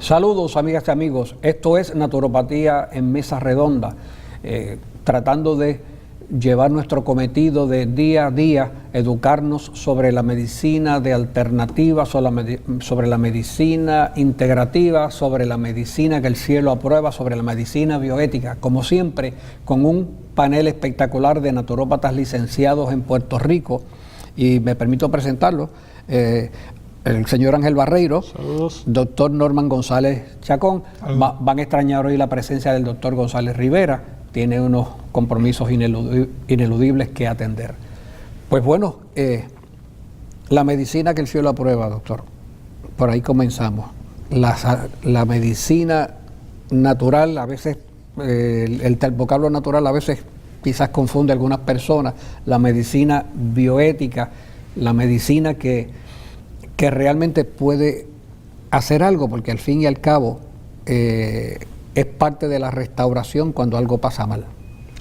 Saludos, amigas y amigos. Esto es Naturopatía en Mesa Redonda, tratando de llevar nuestro cometido de día a día, educarnos sobre la medicina de alternativa, sobre la medicina integrativa, sobre la medicina que el cielo aprueba, sobre la medicina bioética, como siempre, con un panel espectacular de naturópatas licenciados en Puerto Rico. Y me permito presentarlo. El señor Ángel Barreiro, saludos. Doctor Norman González Chacón. Van a extrañar hoy la presencia del doctor González Rivera, tiene unos compromisos ineludibles que atender. Pues bueno, la medicina que el cielo aprueba, doctor, por ahí comenzamos. La medicina natural, a veces, el vocablo natural a veces quizás confunde a algunas personas, la medicina bioética, la medicina que realmente puede hacer algo, porque al fin y al cabo es parte de la restauración cuando algo pasa mal.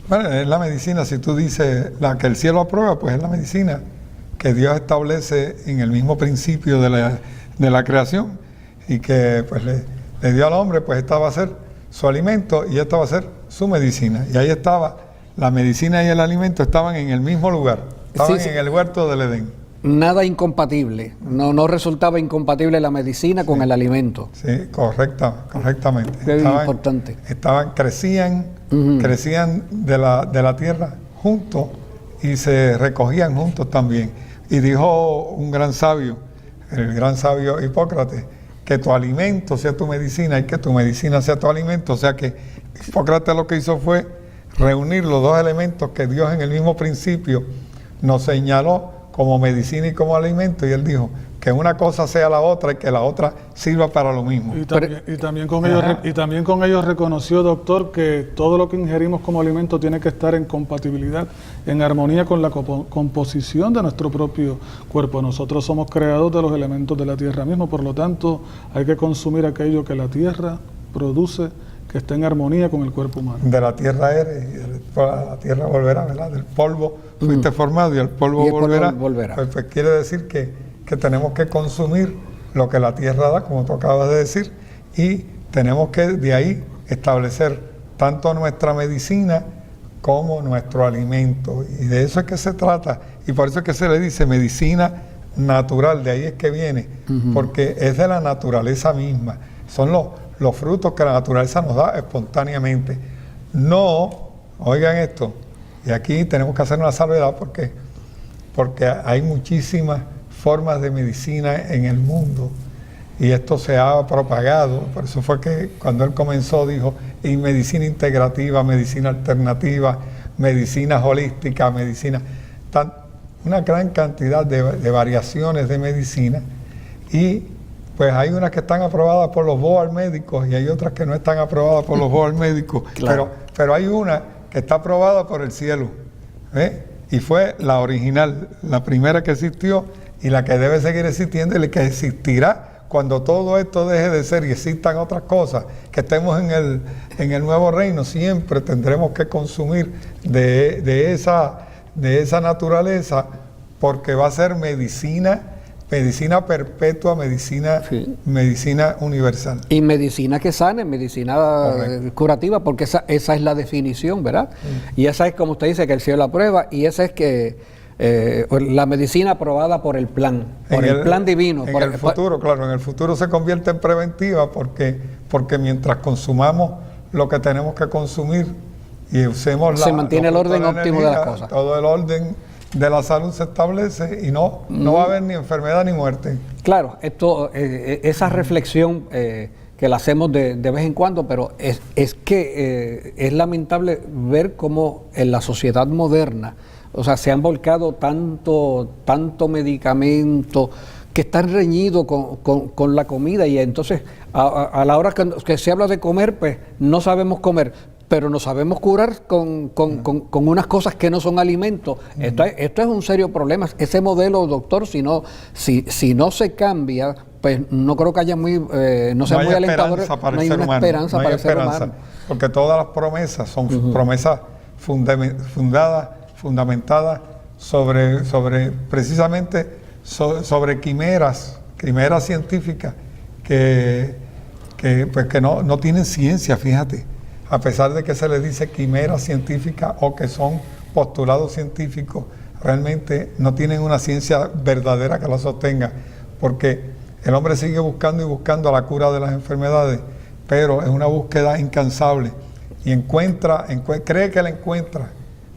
Bueno, es la medicina, si tú dices la que el cielo aprueba, pues es la medicina que Dios establece en el mismo principio de la creación y que pues le dio al hombre, pues esta va a ser su alimento y esta va a ser su medicina. Y ahí estaba, la medicina y el alimento estaban en el mismo lugar, estaban en el huerto del Edén. Nada incompatible, no resultaba incompatible la medicina con el alimento. Sí, correctamente. Importante. Crecían de la tierra juntos y se recogían juntos también. Y dijo un gran sabio, el gran sabio Hipócrates, que tu alimento sea tu medicina y que tu medicina sea tu alimento. O sea que Hipócrates lo que hizo fue reunir los dos elementos que Dios en el mismo principio nos señaló como medicina y como alimento, y él dijo que una cosa sea la otra y que la otra sirva para lo mismo. Y también con ellos reconoció, doctor, que todo lo que ingerimos como alimento tiene que estar en compatibilidad, en armonía con la composición de nuestro propio cuerpo. Nosotros somos creados de los elementos de la tierra mismo, por lo tanto hay que consumir aquello que la tierra produce, que esté en armonía con el cuerpo humano. De la tierra eres y a la tierra volverá, ¿verdad? Del polvo fuiste formado y el polvo volverá. Pues quiere decir que tenemos que consumir lo que la tierra da, como tú acabas de decir, y tenemos que de ahí establecer tanto nuestra medicina como nuestro alimento. Y de eso es que se trata. Y por eso es que se le dice medicina natural, de ahí es que viene, porque es de la naturaleza misma. Son los frutos que la naturaleza nos da espontáneamente. No, oigan esto, y aquí tenemos que hacer una salvedad porque hay muchísimas formas de medicina en el mundo y esto se ha propagado. Por eso fue que cuando él comenzó dijo, y medicina integrativa, medicina alternativa, medicina holística, una gran cantidad de variaciones de medicina, y pues hay unas que están aprobadas por los board médicos y hay otras que no están aprobadas por los board médicos. Claro. Pero hay una que está aprobada por el cielo, y fue la original, la primera que existió y la que debe seguir existiendo y la que existirá cuando todo esto deje de ser y existan otras cosas, que estemos en el nuevo reino. Siempre tendremos que consumir de esa naturaleza, porque va a ser medicina perpetua, medicina universal. Y medicina que sane, medicina curativa, porque esa es la definición, ¿verdad? Y esa es, como usted dice, que el cielo aprueba, y esa es que la medicina aprobada por el plan, el plan divino. En el futuro se convierte en preventiva, porque mientras consumamos lo que tenemos que consumir y usemos se mantiene el orden óptimo de las cosas. Todo el orden de la salud se establece y no va a haber ni enfermedad ni muerte. Claro, esa reflexión que la hacemos de vez en cuando, pero es que es lamentable ver cómo en la sociedad moderna, o sea, se han volcado tanto medicamento que están reñidos con la comida, y entonces a la hora que se habla de comer, pues no sabemos comer, pero nos sabemos curar con unas cosas que no son alimentos. Esto es un serio problema. Ese modelo, doctor, si no se cambia, pues no creo que haya no sea muy alentador. No hay una esperanza para el ser humano. Porque todas las promesas son promesas fundamentadas precisamente sobre quimeras científicas que que no tienen ciencia, fíjate, a pesar de que se les dice quimera científica o que son postulados científicos, realmente no tienen una ciencia verdadera que la sostenga, porque el hombre sigue buscando y buscando la cura de las enfermedades, pero es una búsqueda incansable y cree que la encuentra,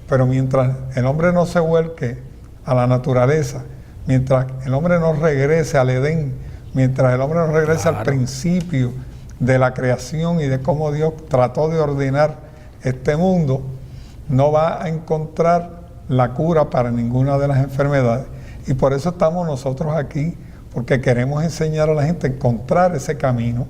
pero mientras el hombre no se vuelque a la naturaleza, mientras el hombre no regrese al Edén, mientras el hombre no regrese al principio de la creación y de cómo Dios trató de ordenar este mundo, no va a encontrar la cura para ninguna de las enfermedades. Y por eso estamos nosotros aquí, porque queremos enseñar a la gente a encontrar ese camino,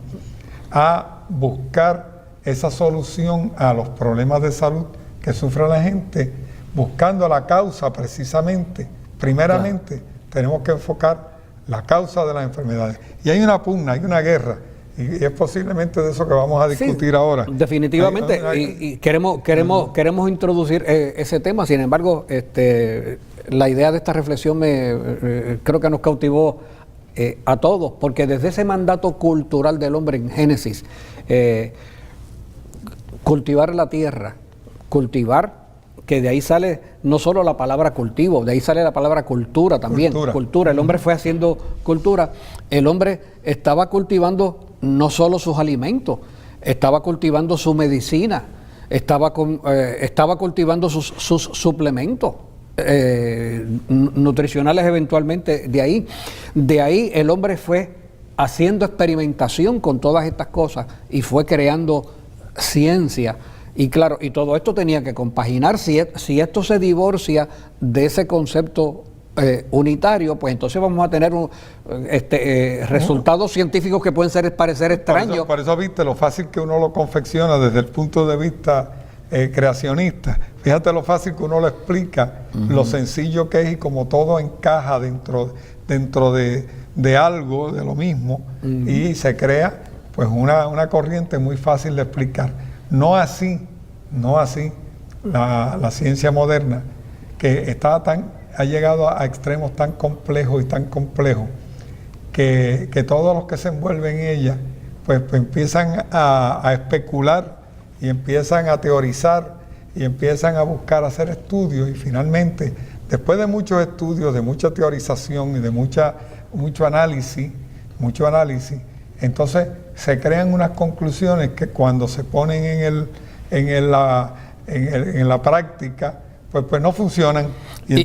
a buscar esa solución a los problemas de salud que sufre la gente, buscando la causa precisamente. Primeramente, tenemos que enfocar la causa de las enfermedades. Y hay una pugna, hay una guerra, y es posiblemente de eso que vamos a discutir ahora. Definitivamente, y queremos introducir ese tema. Sin embargo, la idea de esta reflexión creo que nos cautivó a todos, porque desde ese mandato cultural del hombre en Génesis, cultivar la tierra, que de ahí sale no solo la palabra cultivo, de ahí sale la palabra cultura también. Cultura. El hombre fue haciendo cultura. El hombre estaba cultivando no solo sus alimentos, estaba cultivando su medicina, estaba cultivando sus suplementos nutricionales eventualmente. De ahí el hombre fue haciendo experimentación con todas estas cosas y fue creando ciencia. Y claro, y todo esto tenía que compaginar. Si esto se divorcia de ese concepto unitario, pues entonces vamos a tener resultados científicos que pueden parecer extraños. Por eso viste lo fácil que uno lo confecciona desde el punto de vista creacionista. Fíjate lo fácil que uno lo explica, lo sencillo que es y como todo encaja dentro de algo, de lo mismo, y se crea pues una corriente muy fácil de explicar. No así la ciencia moderna, que ha llegado a extremos tan complejos y tan complejos que todos los que se envuelven en ella pues empiezan a especular y empiezan a teorizar y empiezan a buscar hacer estudios, y finalmente, después de muchos estudios, de mucha teorización y de mucho análisis, entonces se crean unas conclusiones que cuando se ponen en la práctica, pues no funcionan. Y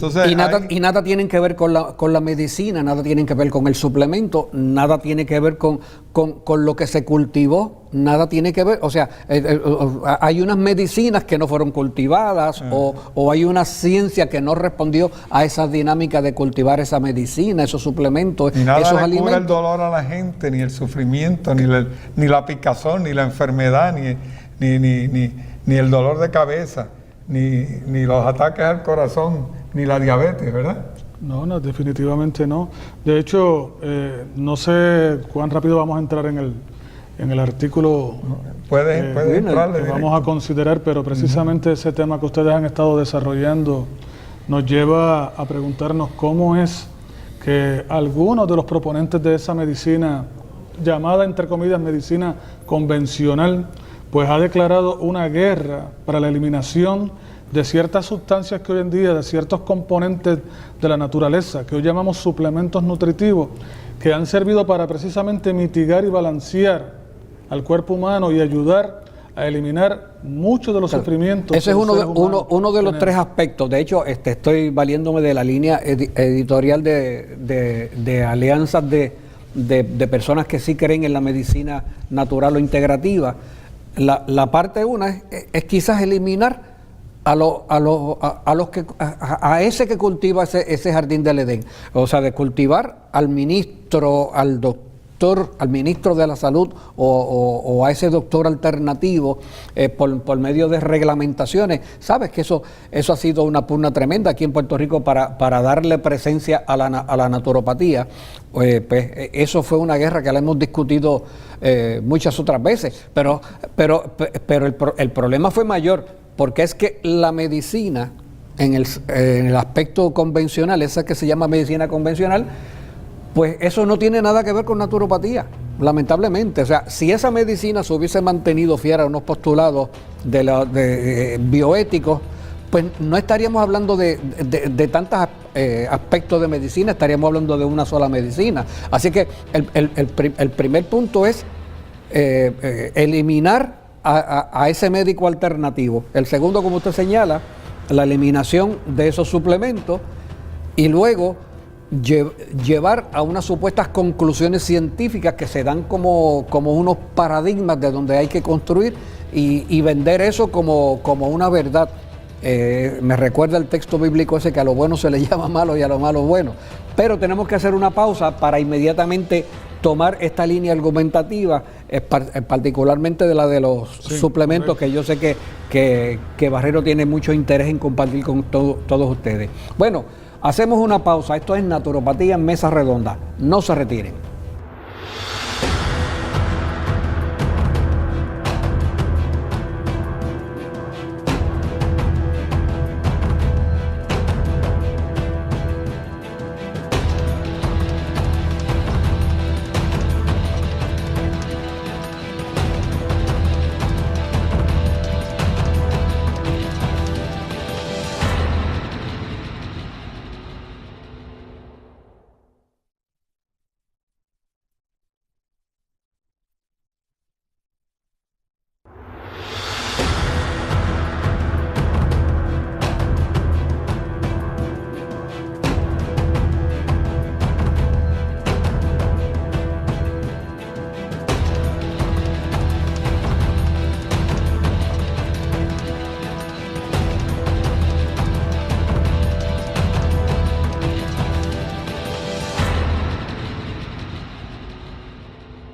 nada tienen que ver con la medicina, nada tienen que ver con el suplemento, nada tiene que ver con lo que se cultivó, nada tiene que ver, o sea, hay unas medicinas que no fueron cultivadas o hay una ciencia que no respondió a esa dinámica de cultivar esa medicina, esos suplementos, ni nada esos le alimentos. Cura el dolor a la gente, ni el sufrimiento, ni la picazón, ni la enfermedad, ni el dolor de cabeza, ni los ataques al corazón, ni la diabetes, ¿verdad? No, definitivamente no. De hecho, no sé cuán rápido vamos a entrar en el artículo puede entrarle, que vamos a considerar, pero precisamente ese tema que ustedes han estado desarrollando nos lleva a preguntarnos cómo es que algunos de los proponentes de esa medicina, llamada entre comillas medicina convencional, pues ha declarado una guerra para la eliminación de ciertas sustancias que hoy en día, de ciertos componentes de la naturaleza, que hoy llamamos suplementos nutritivos, que han servido para precisamente mitigar y balancear al cuerpo humano y ayudar a eliminar muchos de los sufrimientos. Ese es uno de los tres aspectos. De hecho, estoy valiéndome de la línea editorial de alianzas de personas que sí creen en la medicina natural o integrativa. La parte una es quizás eliminar a ese que cultiva ese jardín del Edén, o sea, de cultivar al ministro, al doctor, al ministro de la salud o a ese doctor alternativo por medio de reglamentaciones. Sabes que eso ha sido una pugna tremenda aquí en Puerto Rico para darle presencia a la naturopatía. Pues eso fue una guerra que la hemos discutido muchas otras veces, pero el problema fue mayor, porque es que la medicina, en el aspecto convencional, esa que se llama medicina convencional, pues eso no tiene nada que ver con naturopatía. lamentablemente. O sea, si esa medicina se hubiese mantenido fiel a unos postulados bioéticos, pues no estaríamos hablando de tantos aspectos de medicina, estaríamos hablando de una sola medicina. Así que el primer punto es eliminar a ese médico alternativo. El segundo, como usted señala, la eliminación de esos suplementos y luego llevar a unas supuestas conclusiones científicas que se dan como unos paradigmas de donde hay que construir y vender eso como una verdad. Me recuerda el texto bíblico ese que a lo bueno se le llama malo y a lo malo bueno. Pero tenemos que hacer una pausa para inmediatamente tomar esta línea argumentativa, particularmente de la de los suplementos, correcto, que yo sé que Barrero tiene mucho interés en compartir con todos ustedes. Bueno, hacemos una pausa. Esto es Naturopatía en Mesa Redonda. No se retiren.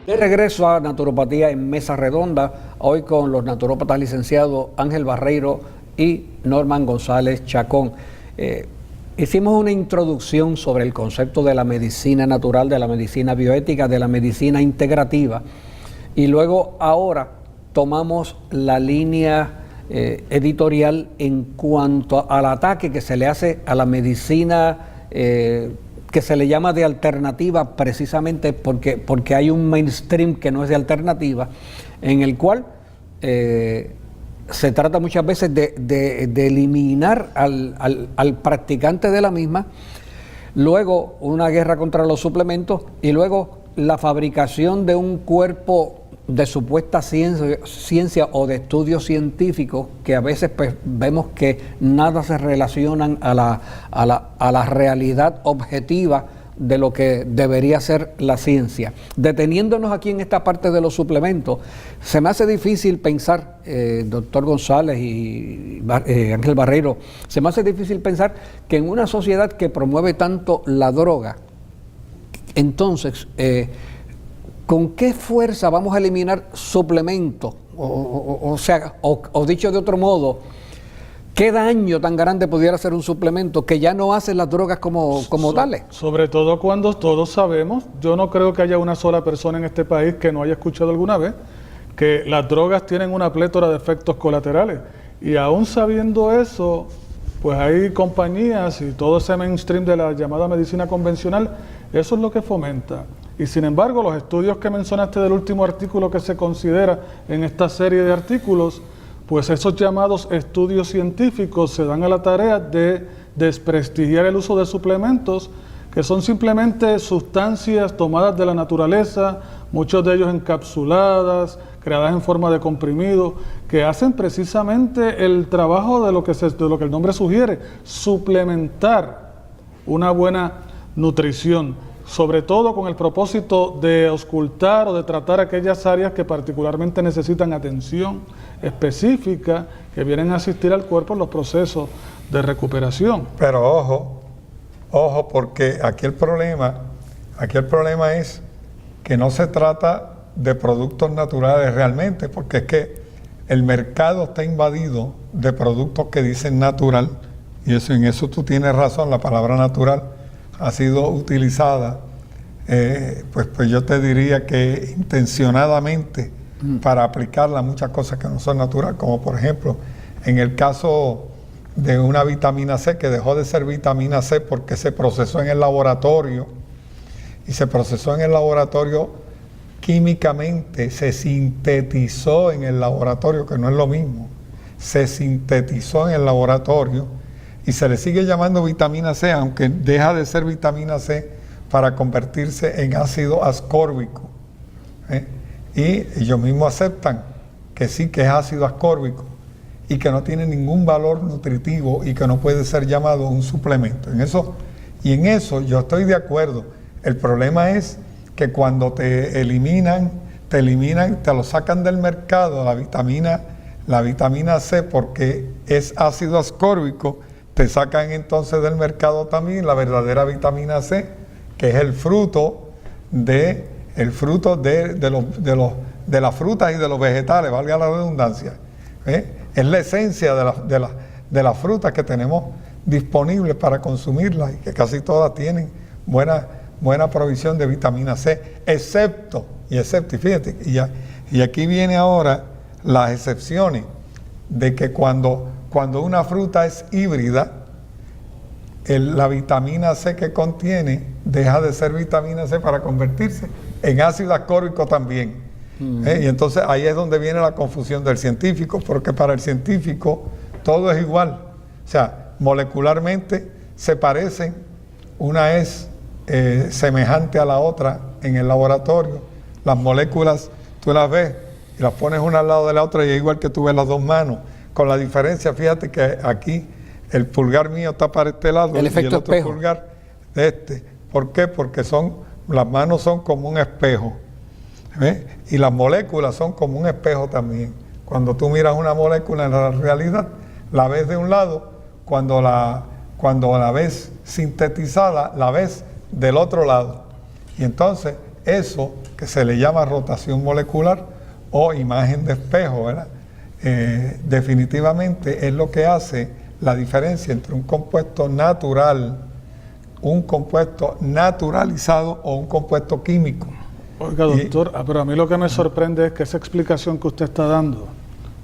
De regreso a Naturopatía en Mesa Redonda, hoy con los naturópatas licenciados Ángel Barreiro y Norman González Chacón. Hicimos una introducción sobre el concepto de la medicina natural, de la medicina bioética, de la medicina integrativa, y luego ahora tomamos la línea editorial en cuanto al ataque que se le hace a la medicina que se le llama de alternativa, precisamente porque hay un mainstream que no es de alternativa, en el cual se trata muchas veces de eliminar al practicante de la misma, luego una guerra contra los suplementos y luego la fabricación de un cuerpo de supuesta ciencia o de estudios científicos que a veces pues vemos que nada se relacionan a la realidad objetiva de lo que debería ser la ciencia. Deteniéndonos aquí en esta parte de los suplementos, se me hace difícil pensar, doctor González y Ángel Barreiro, se me hace difícil pensar que en una sociedad que promueve tanto la droga, entonces ¿con qué fuerza vamos a eliminar suplementos? O dicho de otro modo, ¿qué daño tan grande pudiera hacer un suplemento que ya no hace las drogas como tales? Sobre todo cuando todos sabemos, yo no creo que haya una sola persona en este país que no haya escuchado alguna vez que las drogas tienen una plétora de efectos colaterales. Y aún sabiendo eso, pues hay compañías y todo ese mainstream de la llamada medicina convencional, eso es lo que fomenta. Y sin embargo, los estudios que mencionaste del último artículo que se considera en esta serie de artículos, pues esos llamados estudios científicos se dan a la tarea de desprestigiar el uso de suplementos que son simplemente sustancias tomadas de la naturaleza, muchos de ellos encapsuladas, creadas en forma de comprimido, que hacen precisamente el trabajo de lo que el nombre sugiere, suplementar una buena nutrición, sobre todo con el propósito de auscultar o de tratar aquellas áreas que particularmente necesitan atención específica, que vienen a asistir al cuerpo en los procesos de recuperación. Pero ojo, porque aquí el problema es que no se trata de productos naturales realmente, porque es que el mercado está invadido de productos que dicen natural, y en eso tú tienes razón, la palabra natural ha sido utilizada, pues yo te diría que intencionadamente para aplicarla a muchas cosas que no son naturales, como por ejemplo en el caso de una vitamina C que dejó de ser vitamina C porque se procesó en el laboratorio, y se procesó en el laboratorio químicamente se sintetizó en el laboratorio, que no es lo mismo, se sintetizó en el laboratorio y se le sigue llamando vitamina C, aunque deja de ser vitamina C para convertirse en ácido ascórbico. Y ellos mismos aceptan que sí, que es ácido ascórbico y que no tiene ningún valor nutritivo y que no puede ser llamado un suplemento. En eso yo estoy de acuerdo. El problema es que cuando te eliminan, te lo sacan del mercado, la vitamina C, porque es ácido ascórbico, te sacan entonces del mercado también la verdadera vitamina C, que es el fruto de las frutas y de los vegetales, valga la redundancia. Es la esencia de las frutas que tenemos disponibles para consumirlas y que casi todas tienen buena provisión de vitamina C, excepto, y fíjate, y aquí viene ahora las excepciones de que cuando una fruta es híbrida, la vitamina C que contiene deja de ser vitamina C para convertirse en ácido ascórbico también. Y entonces ahí es donde viene la confusión del científico, porque para el científico todo es igual. O sea, molecularmente se parecen, una es semejante a la otra en el laboratorio. Las moléculas tú las ves y las pones una al lado de la otra y es igual que tú ves las dos manos, con la diferencia, fíjate que aquí el pulgar mío está para este lado el efecto y el otro espejo. pulgar de este. ¿Por qué? Porque las manos son como un espejo. Y las moléculas son como un espejo también. Cuando tú miras una molécula en la realidad, la ves de un lado, cuando la ves sintetizada, la ves del otro lado. Y entonces eso que se le llama rotación molecular o imagen de espejo, ¿verdad? Definitivamente es lo que hace la diferencia entre un compuesto natural, un compuesto naturalizado o un compuesto químico. Oiga, doctor, pero a mí lo que me sorprende es que esa explicación que usted está dando,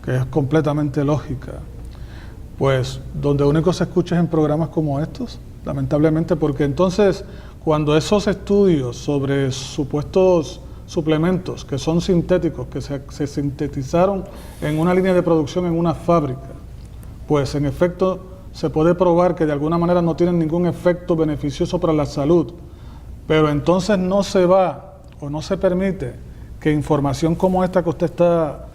que es completamente lógica, pues donde único se escucha es en programas como estos, lamentablemente, porque entonces cuando esos estudios sobre supuestos suplementos que son sintéticos, que se sintetizaron en una línea de producción en una fábrica, pues en efecto se puede probar que de alguna manera no tienen ningún efecto beneficioso para la salud, pero entonces no se va o no se permite que información como esta que usted está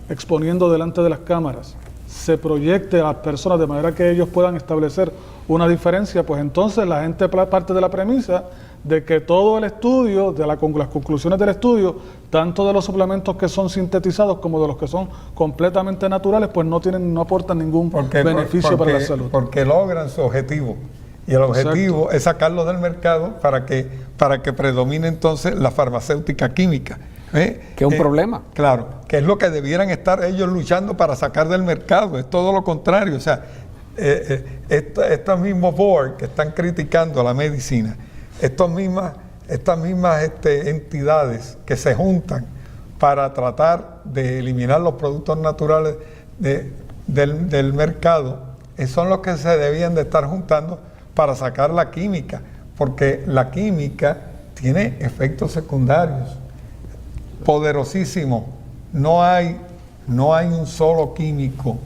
exponiendo delante de las cámaras se proyecte a las personas de manera que ellos puedan establecer una diferencia, pues entonces la gente parte de la premisa de que todo el estudio, las conclusiones del estudio, tanto de los suplementos que son sintetizados como de los que son completamente naturales, pues no aportan ningún beneficio para la salud. Porque logran su objetivo. Y el objetivo es sacarlo del mercado para que predomine entonces la farmacéutica química. Que es un problema. Claro, que es lo que debieran estar ellos luchando para sacar del mercado. Es todo lo contrario. O sea, estos mismos board que están criticando a la medicina, estas mismas entidades que se juntan para tratar de eliminar los productos naturales del mercado, son los que se debían de estar juntando para sacar la química, porque la química tiene efectos secundarios poderosísimos. No hay un solo químico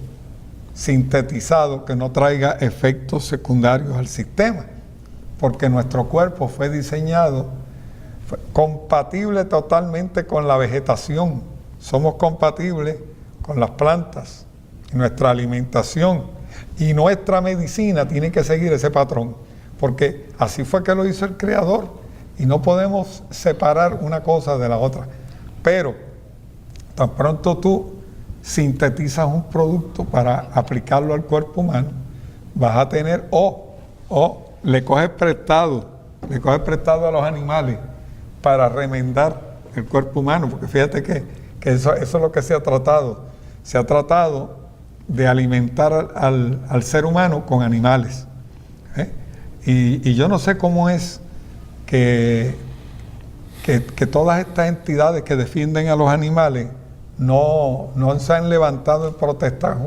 sintetizado que no traiga efectos secundarios al sistema, porque nuestro cuerpo fue diseñado compatible totalmente con la vegetación. Somos compatibles con las plantas, nuestra alimentación. Y nuestra medicina tiene que seguir ese patrón, porque así fue que lo hizo el Creador y no podemos separar una cosa de la otra. Pero tan pronto tú sintetizas un producto para aplicarlo al cuerpo humano, vas a tener o le coges prestado a los animales para remendar el cuerpo humano, porque fíjate que eso es lo que se ha tratado. Se ha tratado de alimentar al ser humano con animales. Y yo no sé cómo es que todas estas entidades que defienden a los animales no se han levantado en protesta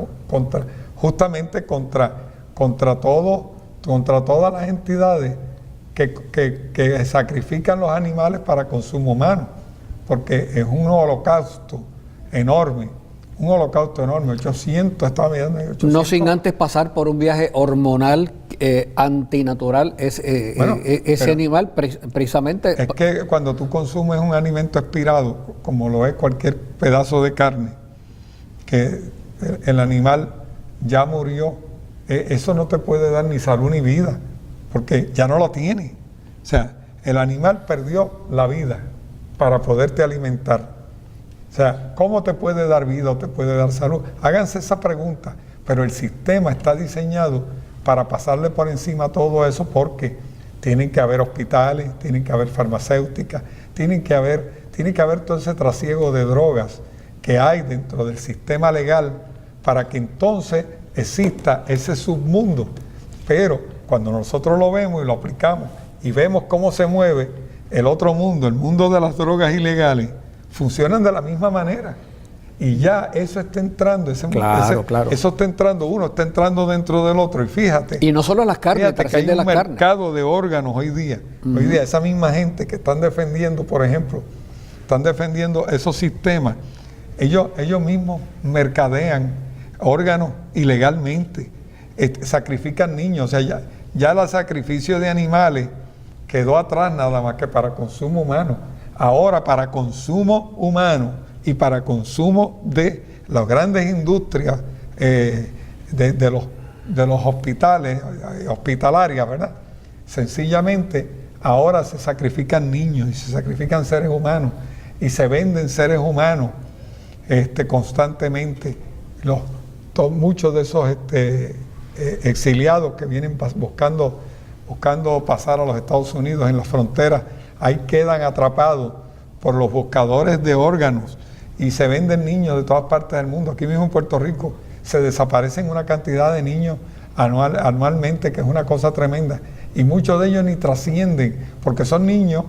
justamente contra todas las entidades que sacrifican los animales para consumo humano. porque es un holocausto enorme. Un holocausto enorme, 800, estaba mirando 800. No sin antes pasar por un viaje hormonal antinatural, ese animal precisamente. Es que cuando tú consumes un alimento expirado, como lo es cualquier pedazo de carne, que el animal ya murió, eso no te puede dar ni salud ni vida, porque ya no lo tiene. O sea, el animal perdió la vida para poderte alimentar. O sea, ¿cómo te puede dar vida o te puede dar salud? Háganse esa pregunta, pero el sistema está diseñado para pasarle por encima todo eso, porque tienen que haber hospitales, tienen que haber farmacéuticas, tiene que haber todo ese trasiego de drogas que hay dentro del sistema legal para que entonces exista ese submundo. Pero cuando nosotros lo vemos y lo aplicamos y vemos cómo se mueve el otro mundo, el mundo de las drogas ilegales, funcionan de la misma manera. Y ya eso está entrando, eso está entrando, uno está entrando dentro del otro. Y fíjate. Y no solo las carnes, fíjate que hay un mercado de órganos hoy día. Hoy día esa misma gente que están defendiendo, por ejemplo, están defendiendo esos sistemas, ellos mismos mercadean órganos ilegalmente, sacrifican niños. O sea, ya el sacrificio de animales quedó atrás nada más que para consumo humano. Ahora para consumo humano y para consumo de las grandes industrias de los hospitales, hospitalarias, ¿verdad? Sencillamente ahora se sacrifican niños y se sacrifican seres humanos y se venden seres humanos constantemente. Muchos de esos exiliados que vienen buscando pasar a los Estados Unidos en las fronteras, ahí quedan atrapados por los buscadores de órganos y se venden niños de todas partes del mundo. Aquí mismo en Puerto Rico se desaparecen una cantidad de niños anualmente, que es una cosa tremenda, y muchos de ellos ni trascienden, porque son niños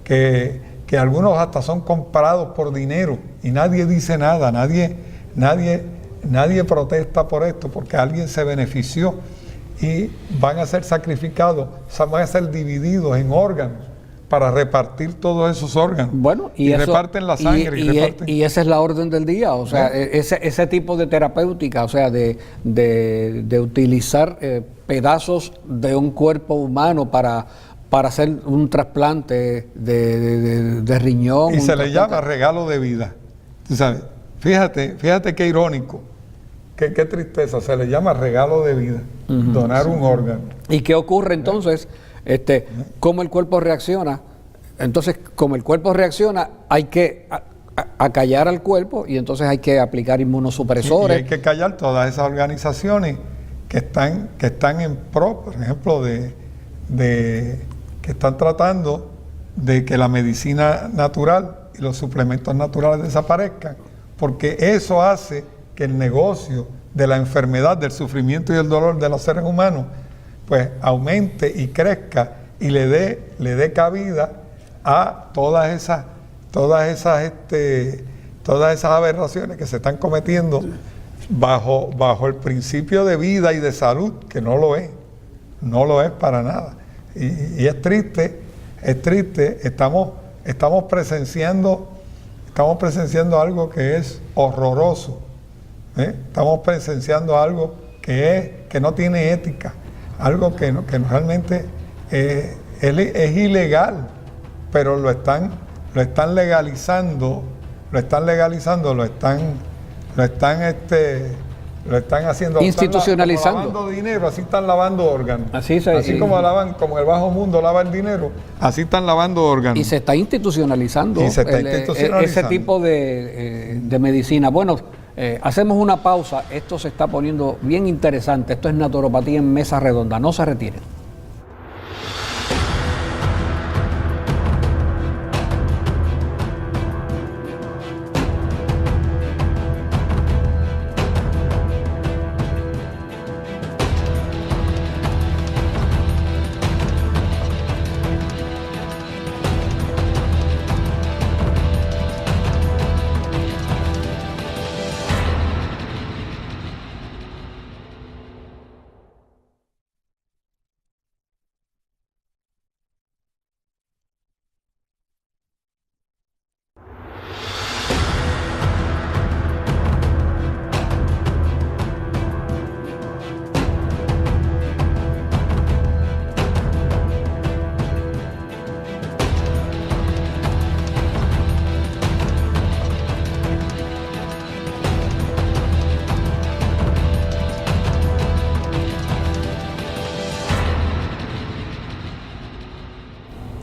que algunos hasta son comprados por dinero y nadie dice nada, nadie protesta por esto, porque alguien se benefició y van a ser sacrificados, van a ser divididos en órganos para repartir todos esos órganos. Bueno, y reparten la sangre. Y esa es la orden del día, o sea, ese tipo de terapéutica, o sea, de utilizar pedazos de un cuerpo humano para hacer un trasplante de riñón. Y se le llama regalo de vida. ¿Tú sabes? Fíjate qué irónico, qué tristeza, se le llama regalo de vida, donar un órgano. ¿Y qué ocurre entonces? ¿Cómo el cuerpo reacciona? Entonces, como el cuerpo reacciona, hay que acallar al cuerpo y entonces hay que aplicar inmunosupresores. Y hay que callar todas esas organizaciones que están en pro, por ejemplo, que están tratando de que la medicina natural y los suplementos naturales desaparezcan, porque eso hace que el negocio de la enfermedad, del sufrimiento y el dolor de los seres humanos pues aumente y crezca y le dé cabida a todas esas aberraciones que se están cometiendo bajo el principio de vida y de salud, que no lo es para nada. Y es triste, estamos presenciando algo que es horroroso, estamos presenciando algo que no tiene ética, algo que realmente es ilegal, pero lo están legalizando, lo están haciendo, institucionalizando, lavando dinero, así están lavando órganos. Así como el bajo mundo lava el dinero, así están lavando órganos. Y se está institucionalizando, ese tipo de medicina. Bueno, hacemos una pausa. Esto se está poniendo bien interesante. Esto es Naturopatía en Mesa Redonda. No se retiren.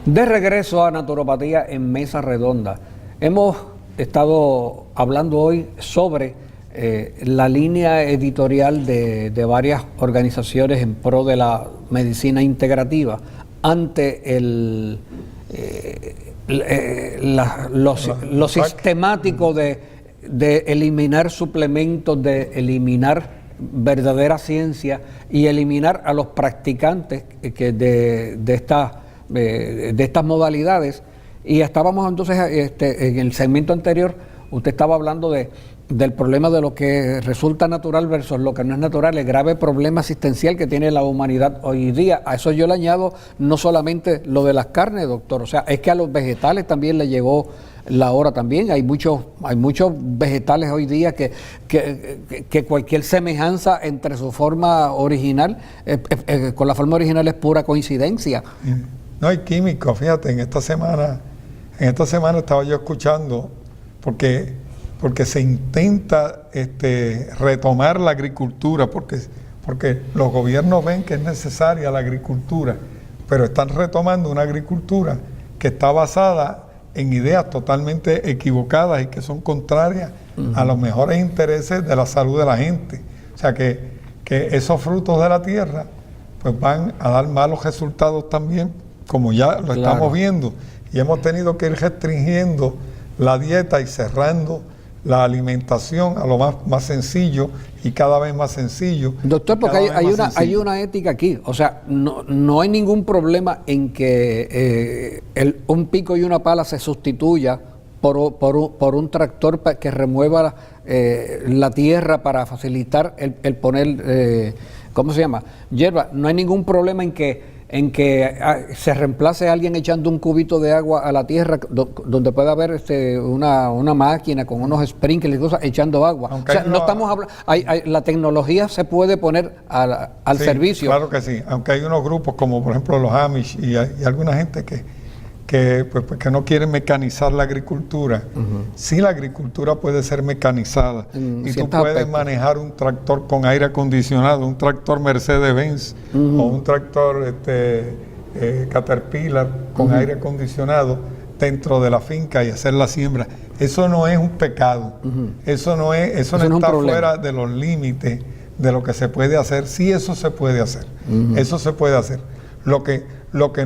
De regreso a Naturopatía en Mesa Redonda. Hemos estado hablando hoy sobre la línea editorial de varias organizaciones en pro de la medicina integrativa ante lo sistemático de eliminar suplementos, de eliminar verdadera ciencia y eliminar a los practicantes de estas modalidades. Y estábamos entonces en el segmento anterior, usted estaba hablando del problema de lo que resulta natural versus lo que no es natural, el grave problema asistencial que tiene la humanidad hoy día. A eso yo le añado no solamente lo de las carnes, doctor, o sea, es que a los vegetales también le llegó la hora también. Hay muchos vegetales hoy día que cualquier semejanza entre su forma original con la forma original es pura coincidencia. No hay químicos, fíjate, en esta semana estaba yo escuchando, porque se intenta retomar la agricultura, porque los gobiernos ven que es necesaria la agricultura, pero están retomando una agricultura que está basada en ideas totalmente equivocadas y que son contrarias a los mejores intereses de la salud de la gente. O sea que esos frutos de la tierra pues van a dar malos resultados también, como ya lo estamos viendo, y hemos tenido que ir restringiendo la dieta y cerrando la alimentación a lo más sencillo y cada vez más sencillo. Doctor, porque hay una ética aquí, o sea, no hay ningún problema en que un pico y una pala se sustituya por un tractor que remueva la tierra para facilitar el poner, ¿cómo se llama? Hierba. No hay ningún problema en que se reemplace a alguien echando un cubito de agua a la tierra donde pueda haber una máquina con unos sprinklers y cosas echando agua. Aunque o sea, no estamos hablando, la tecnología se puede poner al servicio. Claro que sí, aunque hay unos grupos como por ejemplo los Amish y alguna gente que no quieren mecanizar la agricultura. Sí, la agricultura puede ser mecanizada y tú puedes manejar un tractor con aire acondicionado, un tractor Mercedes-Benz o un tractor Caterpillar con aire acondicionado dentro de la finca y hacer la siembra. Eso no es un pecado, eso no está fuera de los límites de lo que se puede hacer. Sí, eso se puede hacer, eso se puede hacer. Lo que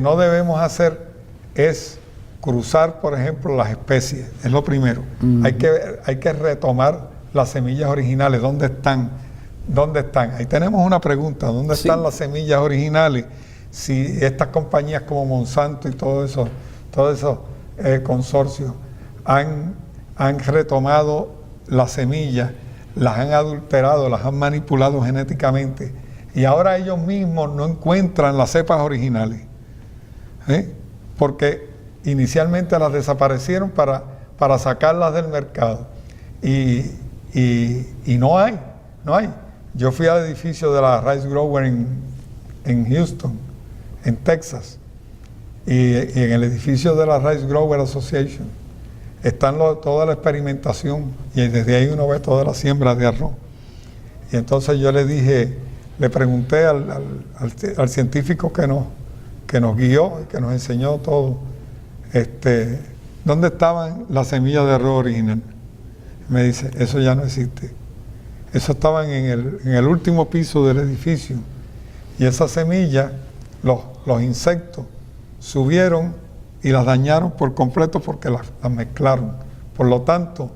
no debemos hacer es cruzar, por ejemplo, las especies, es lo primero. Hay que retomar las semillas originales. ¿Dónde están? Ahí tenemos una pregunta, ¿dónde están las semillas originales? Si estas compañías como Monsanto y todos esos consorcios han retomado las semillas, las han adulterado, las han manipulado genéticamente, y ahora ellos mismos no encuentran las cepas originales, porque inicialmente las desaparecieron para sacarlas del mercado y no hay. Yo fui al edificio de la Rice Grower en Houston, en Texas, y en el edificio de la Rice Grower Association están toda la experimentación, y desde ahí uno ve toda la siembra de arroz. Y entonces yo le pregunté al científico que nos guió y que nos enseñó todo, ¿dónde estaban las semillas de arroz original? Me dice, eso ya no existe. Eso estaban en el último piso del edificio, y esas semillas, los insectos subieron y las dañaron por completo porque las mezclaron. Por lo tanto,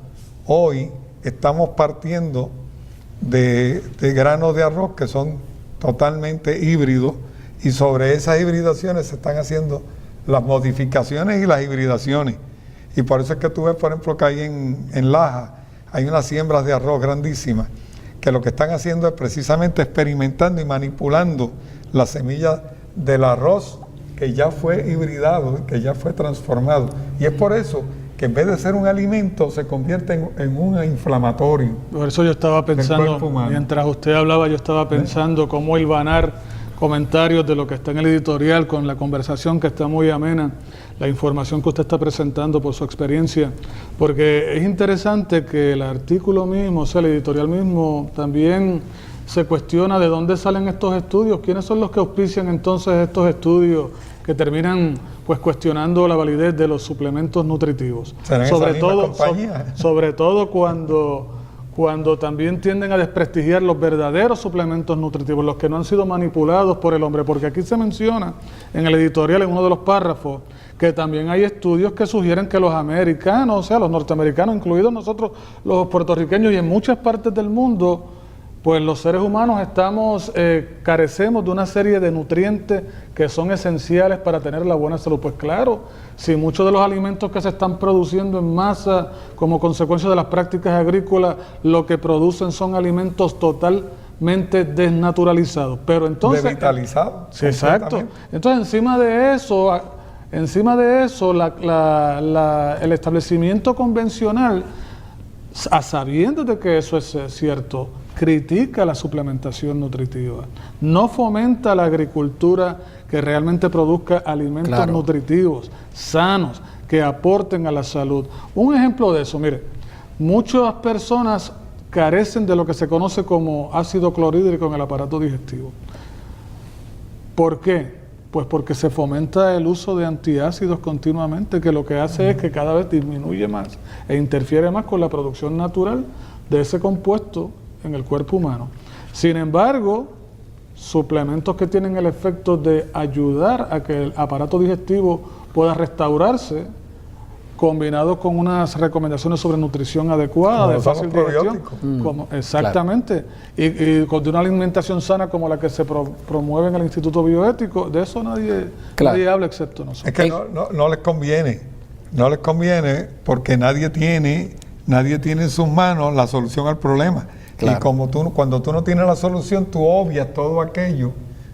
hoy estamos partiendo de granos de arroz que son totalmente híbridos, y sobre esas hibridaciones se están haciendo las modificaciones y las hibridaciones. Y por eso es que tú ves, por ejemplo, que ahí en Laja hay unas siembras de arroz grandísimas, que lo que están haciendo es precisamente experimentando y manipulando las semillas del arroz que ya fue hibridado, que ya fue transformado. Y es por eso que en vez de ser un alimento se convierte en un inflamatorio. Por eso yo estaba pensando, mientras usted hablaba, yo estaba pensando cómo hilvanar comentarios de lo que está en el editorial con la conversación que está muy amena, la información que usted está presentando por su experiencia, porque es interesante que el artículo mismo, o sea, el editorial mismo, también se cuestiona de dónde salen estos estudios, quiénes son los que auspician entonces estos estudios que terminan pues cuestionando la validez de los suplementos nutritivos. Sobre todo cuando también tienden a desprestigiar los verdaderos suplementos nutritivos, los que no han sido manipulados por el hombre, porque aquí se menciona en el editorial, en uno de los párrafos, que también hay estudios que sugieren que los americanos, o sea, los norteamericanos, incluidos nosotros los puertorriqueños y en muchas partes del mundo, pues los seres humanos carecemos de una serie de nutrientes que son esenciales para tener la buena salud. Pues claro, si muchos de los alimentos que se están produciendo en masa como consecuencia de las prácticas agrícolas, lo que producen son alimentos totalmente desnaturalizados. Pero entonces... Desvitalizados. Sí, exacto. Entonces encima de eso, el establecimiento convencional, a sabiendas de que eso es cierto, critica la suplementación nutritiva, no fomenta la agricultura que realmente produzca alimentos nutritivos, sanos, que aporten a la salud. Un ejemplo de eso, mire, muchas personas carecen de lo que se conoce como ácido clorhídrico en el aparato digestivo. ¿Por qué? Pues porque se fomenta el uso de antiácidos continuamente, que lo que hace es que cada vez disminuye más e interfiere más con la producción natural de ese compuesto en el cuerpo humano. Sin embargo, suplementos que tienen el efecto de ayudar a que el aparato digestivo pueda restaurarse, combinados con unas recomendaciones sobre nutrición adecuada, de fácil digestión, exactamente, y con una alimentación sana como la que se promueve en el Instituto Bioético, de eso nadie habla excepto nosotros. Es que no les conviene porque nadie tiene en sus manos la solución al problema. Claro. Y cuando tú no tienes la solución, tú obvias todo aquello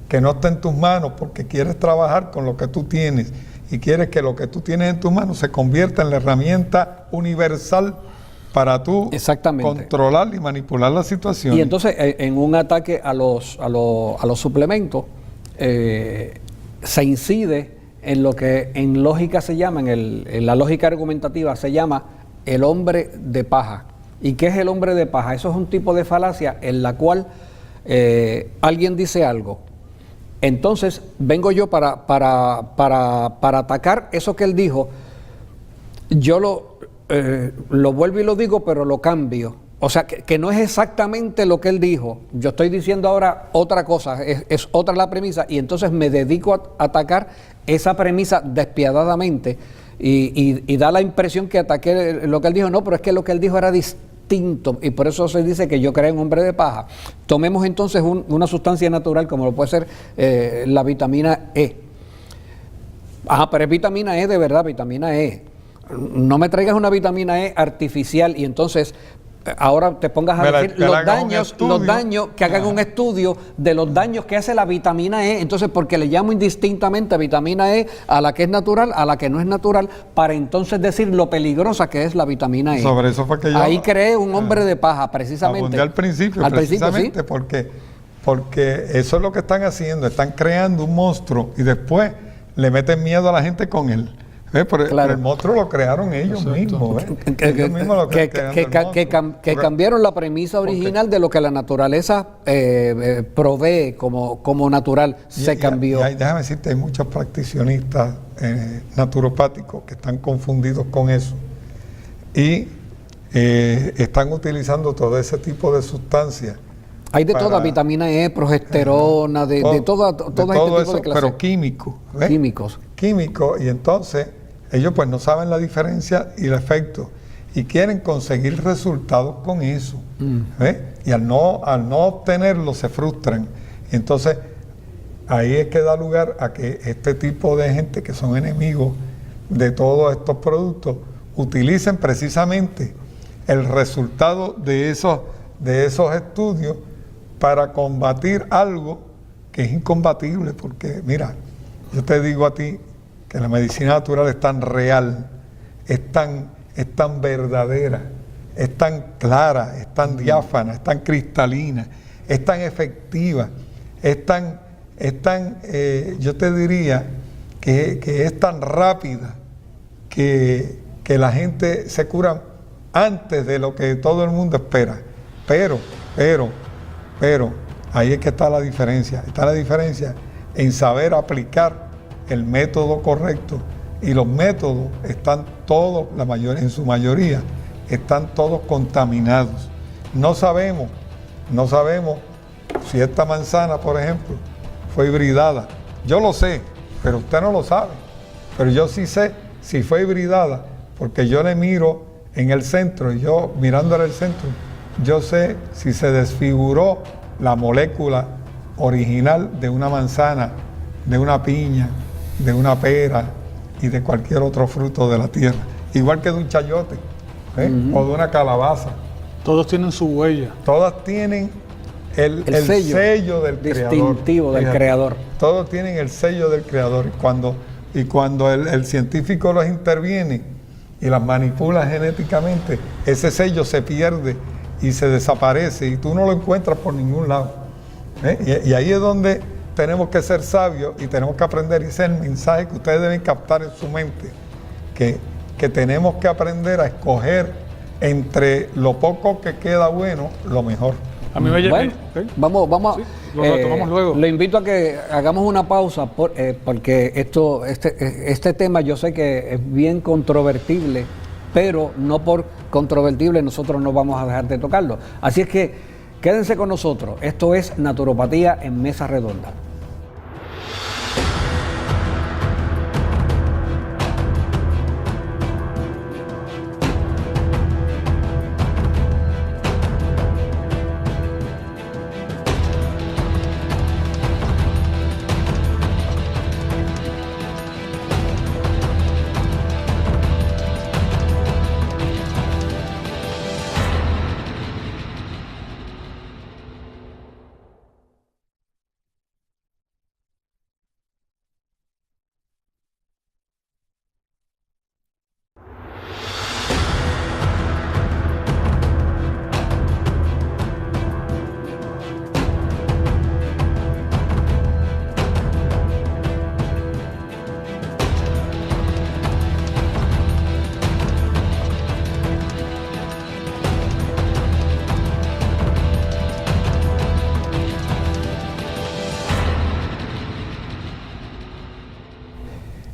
que no está en tus manos porque quieres trabajar con lo que tú tienes y quieres que lo que tú tienes en tus manos se convierta en la herramienta universal para tú controlar y manipular la situación. Y entonces, en un ataque a los suplementos, se incide en lo que en lógica se llama, en la lógica argumentativa se llama el hombre de paja. ¿Y qué es el hombre de paja? Eso es un tipo de falacia en la cual alguien dice algo. Entonces vengo yo para atacar eso que él dijo. Yo lo vuelvo y lo digo, pero lo cambio. O sea, que no es exactamente lo que él dijo. Yo estoy diciendo ahora otra cosa, es otra la premisa, y entonces me dedico a atacar esa premisa despiadadamente. Y da la impresión que ataqué lo que él dijo. No, pero es que lo que él dijo era distinto y por eso se dice que yo creé un hombre de paja. Tomemos entonces una sustancia natural como lo puede ser la vitamina E. Pero es vitamina E de verdad, vitamina E. No me traigas una vitamina E artificial y entonces ahora te pongas a decir los daños, que hagan un estudio de los daños que hace la vitamina E, entonces porque le llamo indistintamente vitamina E a la que es natural, a la que no es natural, para entonces decir lo peligrosa que es la vitamina E. Sobre eso fue que yo... Ahí creé un hombre de paja, precisamente. Abundé al principio, precisamente, ¿sí? porque eso es lo que están haciendo, están creando un monstruo y después le meten miedo a la gente con él. Pero el monstruo lo crearon ellos mismos. Que cambiaron la premisa original de lo que la naturaleza provee como natural. Se cambió. Déjame decirte, hay muchos practicionistas naturopáticos que están confundidos con eso y están utilizando todo ese tipo de sustancias. Hay de toda, vitamina E, progesterona, de todo este tipo de clases. Pero químicos. Químicos, y entonces ellos pues no saben la diferencia y el efecto y quieren conseguir resultados con eso. Y al no obtenerlo se frustran. Y entonces ahí es que da lugar a que este tipo de gente que son enemigos de todos estos productos utilicen precisamente el resultado de esos estudios para combatir algo que es incombatible, porque mira, yo te digo a ti que la medicina natural es tan real, es tan verdadera, es tan clara, es tan diáfana, es tan cristalina, es tan efectiva, yo te diría que es tan rápida que la gente se cura antes de lo que todo el mundo espera. Pero ahí es que está la diferencia. Está la diferencia en saber aplicar el método correcto, y los métodos están todos, en su mayoría, están todos contaminados. No sabemos si esta manzana, por ejemplo, fue hibridada. Yo lo sé, pero usted no lo sabe. Pero yo sí sé si fue hibridada, porque yo le miro en el centro, y yo mirándole el centro, yo sé si se desfiguró la molécula original de una manzana, de una piña, de una pera y de cualquier otro fruto de la tierra. Igual que de un chayote, o de una calabaza. Todos tienen su huella. Todas tienen el sello del distintivo creador. Del creador. Todos tienen el sello del creador. Y cuando el científico los interviene y las manipula genéticamente, ese sello se pierde y se desaparece y tú no lo encuentras por ningún lado. Y ahí es donde tenemos que ser sabios y tenemos que aprender, y ese es el mensaje que ustedes deben captar en su mente, que tenemos que aprender a escoger entre lo poco que queda bueno, lo mejor. A mí me bueno, okay. Vamos sí, lo retomamos luego. Le invito a que hagamos una pausa porque este tema yo sé que es bien controvertible, pero no por controvertible nosotros no vamos a dejar de tocarlo. Así es que quédense con nosotros. Esto es Naturopatía en Mesa Redonda.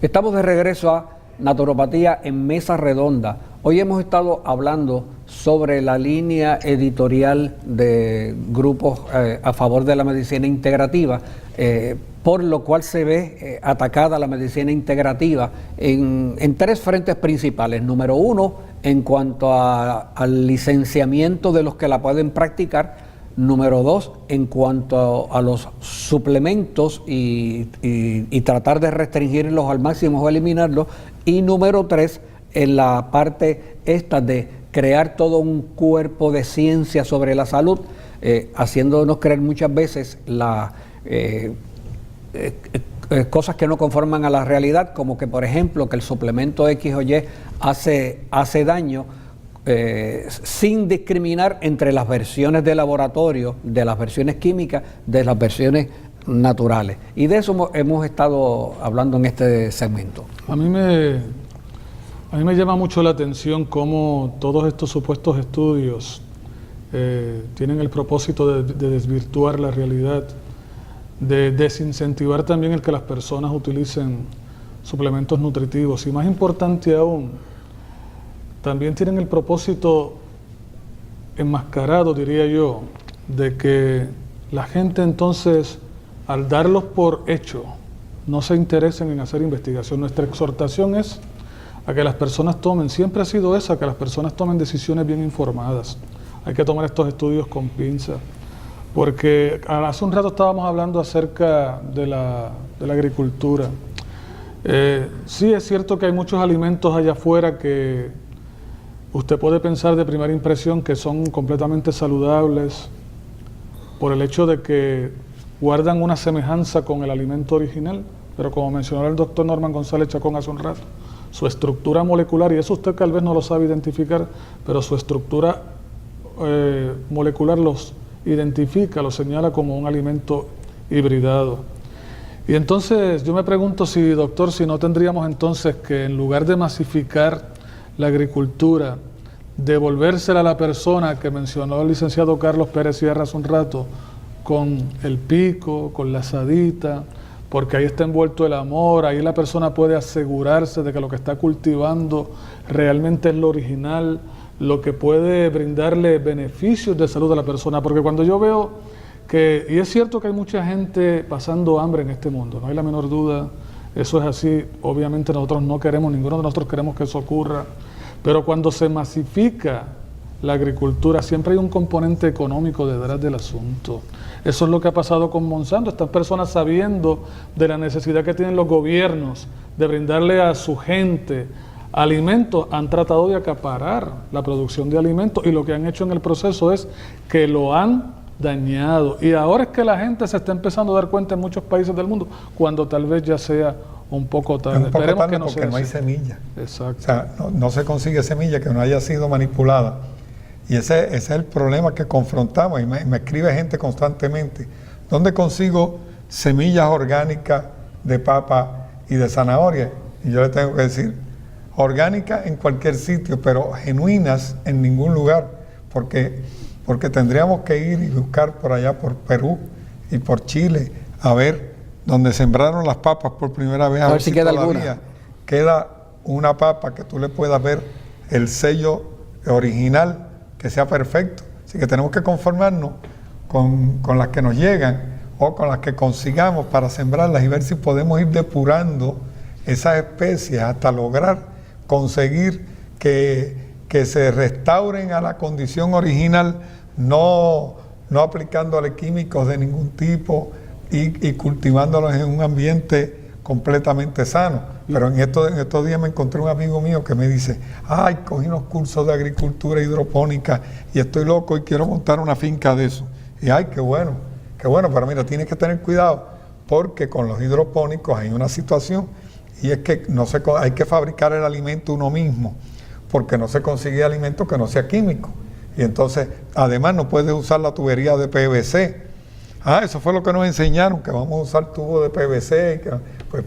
Estamos de regreso a Naturopatía en Mesa Redonda. Hoy hemos estado hablando sobre la línea editorial de grupos a favor de la medicina integrativa, por lo cual se ve atacada la medicina integrativa en tres frentes principales. Número uno, en cuanto al licenciamiento de los que la pueden practicar. Número dos, en cuanto a los suplementos y tratar de restringirlos al máximo o eliminarlos. Y número tres, en la parte esta de crear todo un cuerpo de ciencia sobre la salud, haciéndonos creer muchas veces cosas que no conforman a la realidad, como que por ejemplo que el suplemento X o Y hace daño, sin discriminar entre las versiones de laboratorio, de las versiones químicas, de las versiones naturales. Y de eso hemos estado hablando en este segmento. A mí me llama mucho la atención cómo todos estos supuestos estudios tienen el propósito de desvirtuar la realidad, de desincentivar también el que las personas utilicen suplementos nutritivos, y más importante aún, también tienen el propósito enmascarado, diría yo, de que la gente entonces, al darlos por hecho, no se interesen en hacer investigación. Nuestra exhortación es a que las personas tomen, siempre ha sido esa, que las personas tomen decisiones bien informadas. Hay que tomar estos estudios con pinzas, porque hace un rato estábamos hablando acerca de la agricultura. Sí es cierto que hay muchos alimentos allá afuera que usted puede pensar de primera impresión que son completamente saludables por el hecho de que guardan una semejanza con el alimento original, pero como mencionó el doctor Norman González Chacón hace un rato, su estructura molecular, y eso usted tal vez no lo sabe identificar, pero su estructura molecular los identifica, los señala como un alimento hibridado. Y entonces yo me pregunto si, doctor, si no tendríamos entonces que, en lugar de masificar la agricultura, devolvérsela a la persona que mencionó el licenciado Carlos Pérez Sierra hace un rato, con el pico, con la asadita, porque ahí está envuelto el amor, ahí la persona puede asegurarse de que lo que está cultivando realmente es lo original, lo que puede brindarle beneficios de salud a la persona, porque cuando yo veo que, y es cierto que hay mucha gente pasando hambre en este mundo, no hay la menor duda, eso es así, obviamente nosotros no queremos, ninguno de nosotros queremos que eso ocurra, pero cuando se masifica la agricultura, siempre hay un componente económico detrás del asunto. Eso es lo que ha pasado con Monsanto. Estas personas, sabiendo de la necesidad que tienen los gobiernos de brindarle a su gente alimentos, han tratado de acaparar la producción de alimentos, y lo que han hecho en el proceso es que lo han dañado. Y ahora es que la gente se está empezando a dar cuenta en muchos países del mundo, cuando tal vez ya sea un poco tarde. Esperemos que no sea así. Porque no hay semilla. Exacto. O sea, no se consigue semilla que no haya sido manipulada. Y ese es el problema que confrontamos, y me escribe gente constantemente. ¿Dónde consigo semillas orgánicas de papa y de zanahoria? Y yo le tengo que decir, orgánicas en cualquier sitio, pero genuinas en ningún lugar, porque tendríamos que ir y buscar por allá, por Perú y por Chile, a ver donde sembraron las papas por primera vez, a ver si queda alguna. Queda una papa que tú le puedas ver el sello original, que sea perfecto. Así que tenemos que conformarnos con las que nos llegan o con las que consigamos para sembrarlas y ver si podemos ir depurando esas especies hasta lograr conseguir que se restauren a la condición original, no aplicándole químicos de ningún tipo y cultivándolos en un ambiente completamente sano. Pero en estos días me encontré un amigo mío que me dice, ay, cogí unos cursos de agricultura hidropónica y estoy loco y quiero montar una finca de eso. Y ay, qué bueno, pero mira, tienes que tener cuidado, porque con los hidropónicos hay una situación, y es que hay que fabricar el alimento uno mismo, porque no se consigue alimento que no sea químico. Y entonces, además, no puedes usar la tubería de PVC. Eso fue lo que nos enseñaron, que vamos a usar tubos de PVC, pues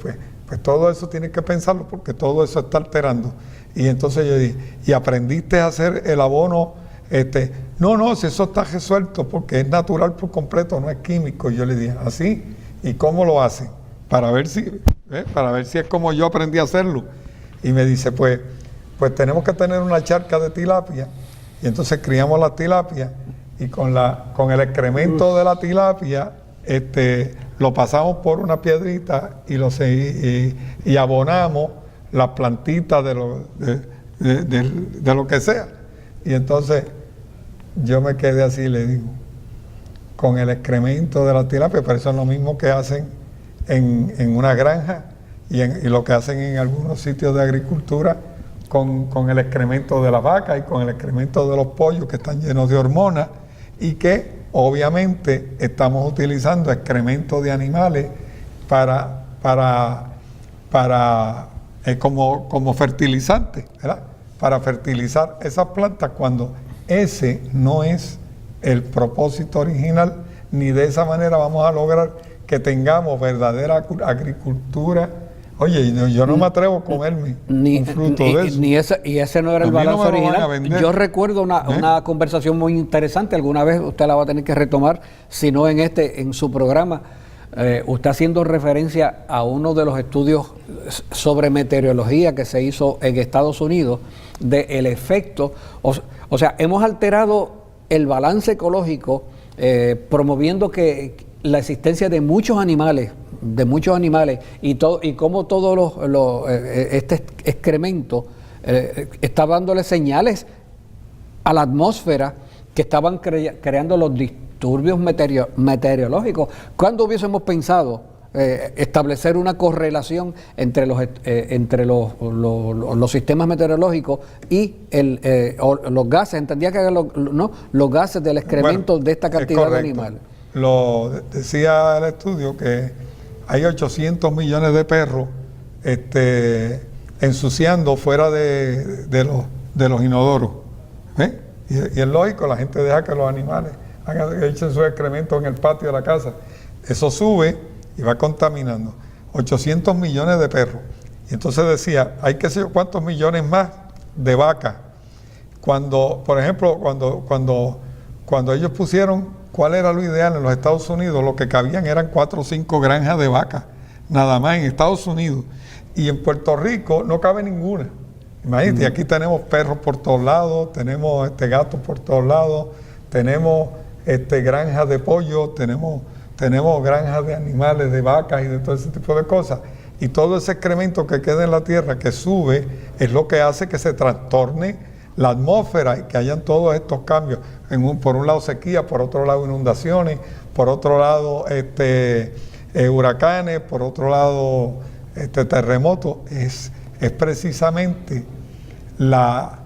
todo eso tienes que pensarlo, porque todo eso está alterando. Y entonces yo dije, ¿y aprendiste a hacer el abono? No, si eso está resuelto, porque es natural por completo, no es químico. Y yo le dije, ¿así? ¿Y cómo lo hacen? Para ver si es como yo aprendí a hacerlo. Y me dice, pues tenemos que tener una charca de tilapia, y entonces criamos la tilapia, y con el excremento de la tilapia lo pasamos por una piedrita y abonamos las plantitas de lo que sea. Y entonces yo me quedé así y le digo, con el excremento de la tilapia, pero eso es lo mismo que hacen en una granja y lo que hacen en algunos sitios de agricultura con el excremento de la vaca y con el excremento de los pollos, que están llenos de hormonas, y que obviamente estamos utilizando excremento de animales como fertilizante, ¿verdad? Para fertilizar esas plantas, cuando ese no es el propósito original, ni de esa manera vamos a lograr que tengamos verdadera agricultura. Oye, yo no me atrevo a comerme un fruto de eso. Y ese no era el balance original. Yo recuerdo una conversación muy interesante, alguna vez usted la va a tener que retomar, si no en su programa, usted haciendo referencia a uno de los estudios sobre meteorología que se hizo en Estados Unidos, del efecto, o sea, hemos alterado el balance ecológico, promoviendo que la existencia de muchos animales y cómo todo este excremento está dándole señales a la atmósfera que estaban creando los disturbios meteorológicos. ¿Cuándo hubiésemos pensado establecer una correlación entre los sistemas meteorológicos y los gases? Entendía que eran los gases del excremento de esta cantidad de animales. Lo decía el estudio que hay 800 millones de perros ensuciando fuera de los inodoros. Y es lógico, la gente deja que los animales echen sus excrementos en el patio de la casa. Eso sube y va contaminando. 800 millones de perros. Y entonces decía, hay que saber cuántos millones más de vacas. Por ejemplo, cuando ellos pusieron cuál era lo ideal en los Estados Unidos, lo que cabían eran 4 o 5 granjas de vacas. nada más en Estados Unidos. Y en Puerto Rico no cabe ninguna. Imagínate, aquí tenemos perros por todos lados, tenemos gatos por todos lados, tenemos granjas de pollo, tenemos granjas de animales, de vacas y de todo ese tipo de cosas. Y todo ese excremento que queda en la tierra, que sube, es lo que hace que se trastorne la atmósfera y que hayan todos estos cambios. Por un lado sequía, por otro lado inundaciones, por otro lado huracanes, por otro lado terremotos. Es precisamente la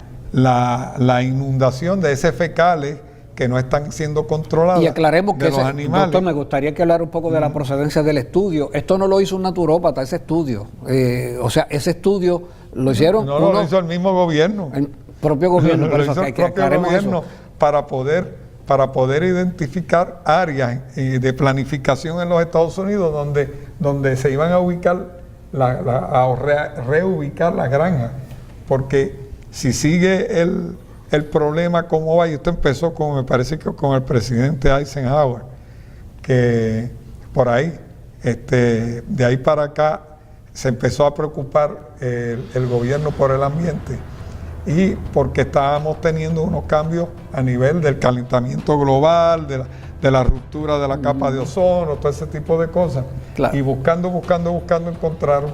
inundación de heces fecales que no están siendo controladas. Y aclaremos que los animales. Doctor, me gustaría que hablara un poco de la procedencia del estudio. Esto no lo hizo un naturópata, ese estudio. O sea, ese estudio lo hicieron. No, lo hizo el mismo gobierno. El propio gobierno. Lo hizo el propio gobierno para poder identificar áreas de planificación en los Estados Unidos donde se iban a ubicar, reubicar las granjas. Porque si sigue el problema como va, y esto empezó me parece que con el presidente Eisenhower, que por ahí, de ahí para acá, se empezó a preocupar el gobierno por el ambiente y porque estábamos teniendo unos cambios a nivel del calentamiento global, de la ruptura de la capa de ozono, todo ese tipo de cosas. Claro. Y buscando, encontraron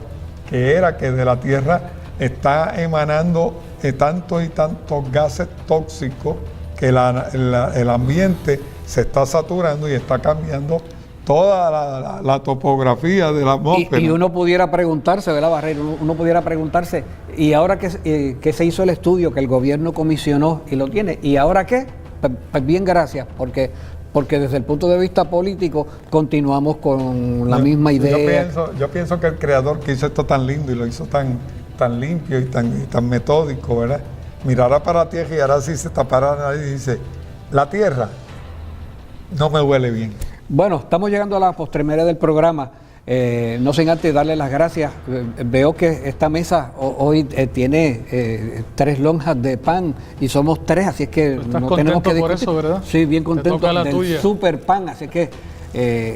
que era que de la Tierra está emanando tantos y tantos gases tóxicos que el ambiente se está saturando y está cambiando toda la topografía de la atmósfera. Y uno pudiera preguntarse, ¿verdad, Barreiro? Uno pudiera preguntarse, ¿y ahora que se hizo el estudio que el gobierno comisionó y lo tiene? ¿Y ahora qué? Pues bien, gracias, porque desde el punto de vista político continuamos con la misma idea. Yo pienso que el creador que hizo esto tan lindo y lo hizo tan limpio y tan metódico, ¿verdad? Mirará para la tierra y ahora sí se tapará la nariz y dice, la tierra no me huele bien. Bueno, estamos llegando a la postremería del programa. No sin antes darle las gracias. Veo que esta mesa hoy tiene 3 lonjas de pan y somos 3, así es que no tenemos que discutir. Por eso, ¿verdad? Sí, bien contento del super pan, así que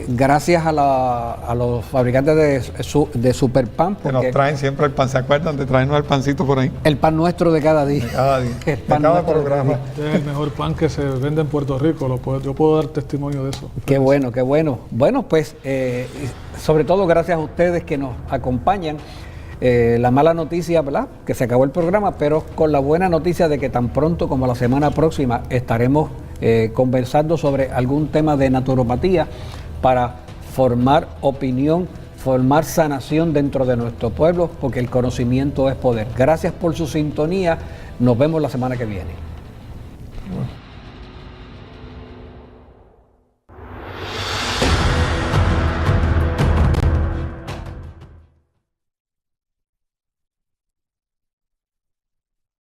gracias a los fabricantes de super pan. Que nos traen siempre el pan, ¿se acuerdan de traernos el pancito por ahí? El pan nuestro de cada día. De cada día, de cada programa. Este es el mejor pan que se vende en Puerto Rico, yo puedo dar testimonio de eso. Qué bueno, qué bueno. Bueno, pues sobre todo gracias a ustedes que nos acompañan. La mala noticia, ¿verdad?, que se acabó el programa, pero con la buena noticia de que tan pronto como la semana próxima estaremos conversando sobre algún tema de naturopatía para formar opinión, formar sanación dentro de nuestro pueblo, porque el conocimiento es poder. Gracias por su sintonía, nos vemos la semana que viene.